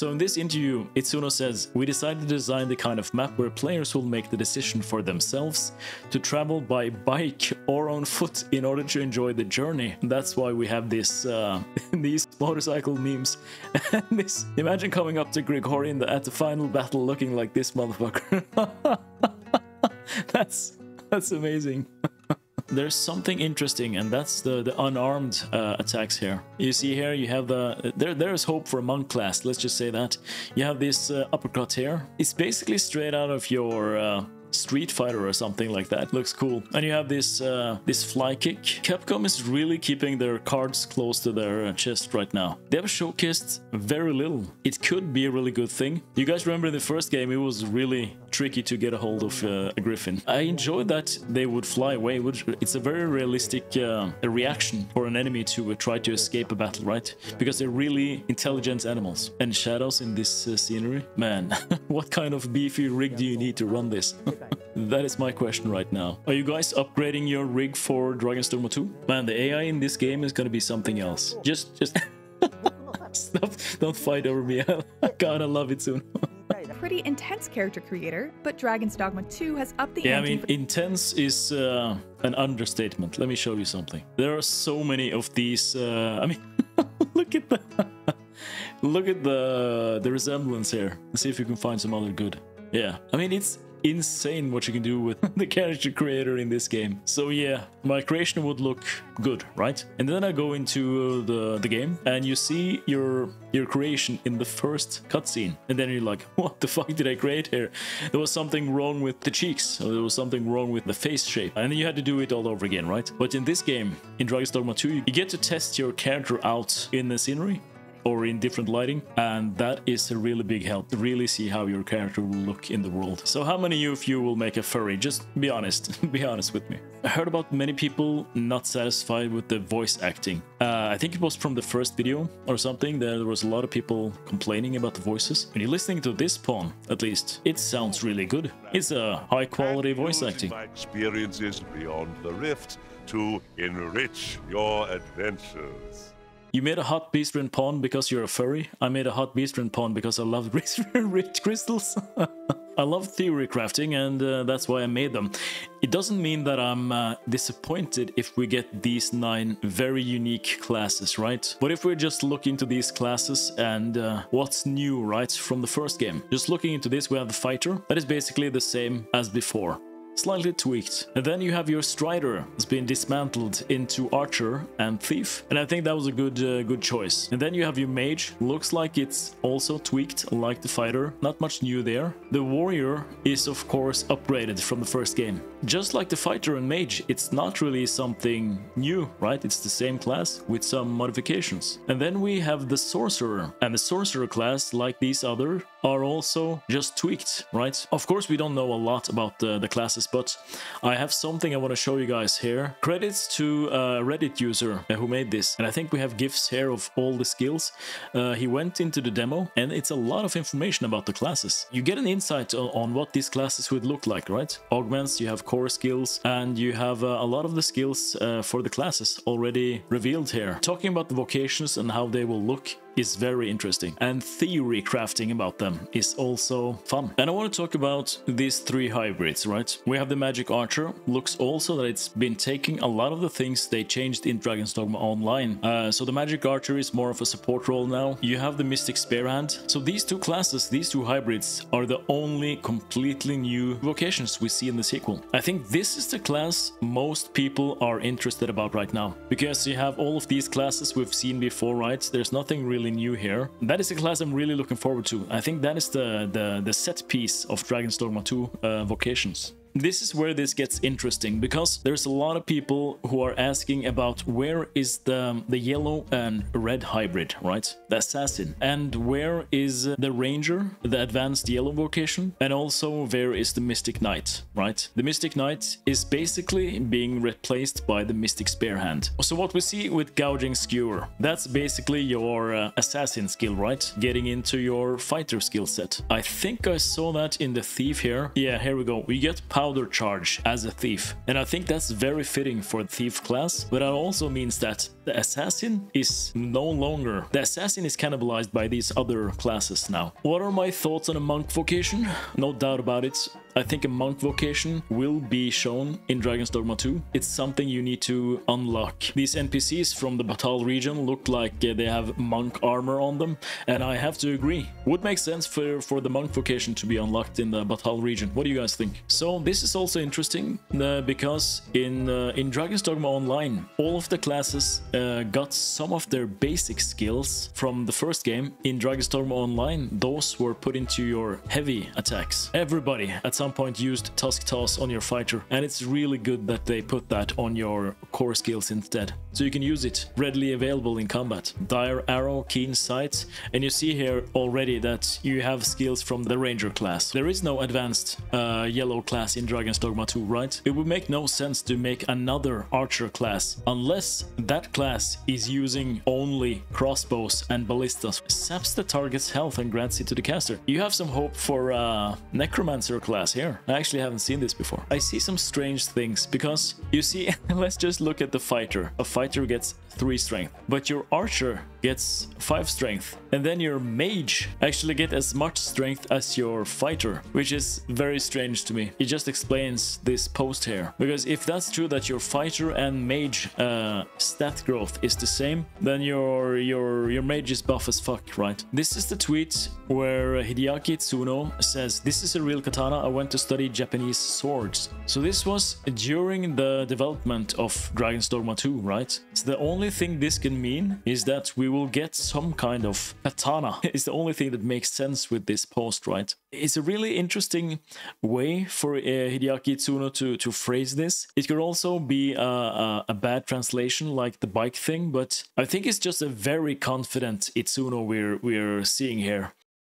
So in this interview, Itsuno says, "We decided to design the kind of map where players will make the decision for themselves to travel by bike or on foot in order to enjoy the journey. That's why we have this these motorcycle memes." And this, imagine coming up to Gregorian at the final battle looking like this motherfucker. That's amazing. There's something interesting, and that's the unarmed attacks here. You see here, you have there's hope for a monk class, let's just say that. You have this uppercut here. It's basically straight out of your Street Fighter or something like that. Looks cool. And you have this this fly kick. Capcom is really keeping their cards close to their chest right now. They have showcased very little. It could be a really good thing. You guys remember in the first game it was really tricky to get a hold of a griffin. I enjoyed that they would fly away. It's a very realistic reaction for an enemy to try to escape a battle, right? Because they're really intelligent animals. And shadows in this scenery? Man, what kind of beefy rig do you need to run this? That is my question right now. Are you guys upgrading your rig for Dragon's Dogma 2? Man, the AI in this game is gonna be something else. Just stop, don't fight over me. I kinda love it soon. Pretty intense character creator, but Dragon's Dogma 2 has upped the Yeah, I ante. mean, intense is an understatement. Let me show you something. There are so many of these. I mean, look at the resemblance here. Let's see if you can find some other good. Yeah, I mean, it's insane what you can do with the character creator in this game. So yeah, my creation would look good, right? And then I go into the game and you see your creation in the first cutscene, and then you're like, what the fuck did I create here? There was something wrong with the cheeks, or there was something wrong with the face shape, and then you had to do it all over again, right? But in this game, in Dragon's Dogma 2, you get to test your character out in the scenery or in different lighting, and that is a really big help to really see how your character will look in the world. So how many of you will make a furry? Just be honest. Be honest with me. I heard about many people not satisfied with the voice acting. I think it was from the first video or something. There was a lot of people complaining about the voices. When you're listening to this pawn, at least, it sounds really good. It's a high quality voice acting. My experiences beyond the rift to enrich your adventures. You made a hot beastren pawn because you're a furry. I made a hot beastren pawn because I love rich crystals. I love theory crafting, and that's why I made them. It doesn't mean that I'm disappointed if we get these 9 very unique classes, right? But if we just look into these classes and what's new, right, from the first game. Just looking into this, we have the fighter. That is basically the same as before. Slightly tweaked. And then you have your Strider. It's been dismantled into Archer and Thief. And I think that was a good choice. And then you have your Mage. Looks like it's also tweaked like the Fighter. Not much new there. The Warrior is of course upgraded from the first game. Just like the Fighter and Mage, it's not really something new, right? It's the same class with some modifications. And then we have the Sorcerer. And the Sorcerer class, like these other, are also just tweaked, right? Of course, we don't know a lot about the classes, but I have something I want to show you guys here. Credits to a Reddit user who made this, and I think we have GIFs here of all the skills. He went into the demo, and it's a lot of information about the classes. You get an insight on what these classes would look like, right? Augments, you have core skills, and you have a lot of the skills for the classes already revealed here. Talking about the vocations and how they will look is very interesting, and theory crafting about them is also fun. And I want to talk about these 3 hybrids, right? We have the Magic Archer. Looks also that it's been taking a lot of the things they changed in Dragon's Dogma Online. So the Magic Archer is more of a support role now. You have the Mystic Spearhand. So these 2 classes, these 2 hybrids, are the only completely new vocations we see in the sequel. I think this is the class most people are interested about right now, because you have all of these classes we've seen before, right? There's nothing really new here. That is a class I'm really looking forward to. I think that is the set piece of Dragon's Dogma 2 vocations. This is where this gets interesting, because there's a lot of people who are asking about where is the yellow and red hybrid, right? The assassin. And where is the ranger, the advanced yellow vocation? And also where is the mystic knight, right? The mystic knight is basically being replaced by the mystic spearhand. So what we see with gouging skewer, that's basically your assassin skill, right? Getting into your fighter skill set. I think I saw that in the thief here. Yeah, here we go. We get power powder charge as a thief. And I think that's very fitting for the thief class, but it also means that the assassin is no longer... The assassin is cannibalized by these other classes now. What are my thoughts on a monk vocation? No doubt about it. I think a monk vocation will be shown in Dragon's Dogma 2. It's something you need to unlock. These NPCs from the Batal region look like they have monk armor on them, and I have to agree. Would make sense for the monk vocation to be unlocked in the Batal region. What do you guys think? So this is also interesting because in Dragon's Dogma Online, all of the classes got some of their basic skills from the first game. In Dragon's Dogma Online, those were put into your heavy attacks. Everybody at some point used Tusk Toss on your fighter, and it's really good that they put that on your core skills instead, so you can use it readily available in combat. Dire Arrow, Keen Sight, and you see here already that you have skills from the Ranger class. There is no advanced yellow class in Dragon's Dogma 2, right? It would make no sense to make another Archer class unless that class is using only crossbows and ballistas. Saps the target's health and grants it to the caster. You have some hope for Necromancer class here. I actually haven't seen this before. I see some strange things because you see, let's just look at the fighter. A fighter gets 3 strength, but your archer gets 5 strength, and then your mage actually get as much strength as your fighter, which is very strange to me. It just explains this post here, because if that's true that your fighter and mage stat growth is the same, then your mage is buff as fuck, right? This is the tweet where Hideaki Tsuno says, "This is a real katana. I went to study Japanese swords." So this was during the development of Dragon's Dogma 2, right? So the only thing this can mean is that we will get some kind of katana. It's the only thing that makes sense with this post, right? It's a really interesting way for Hideaki Itsuno to phrase this. It could also be a bad translation like the bike thing, but I think it's just a very confident Itsuno we're seeing here.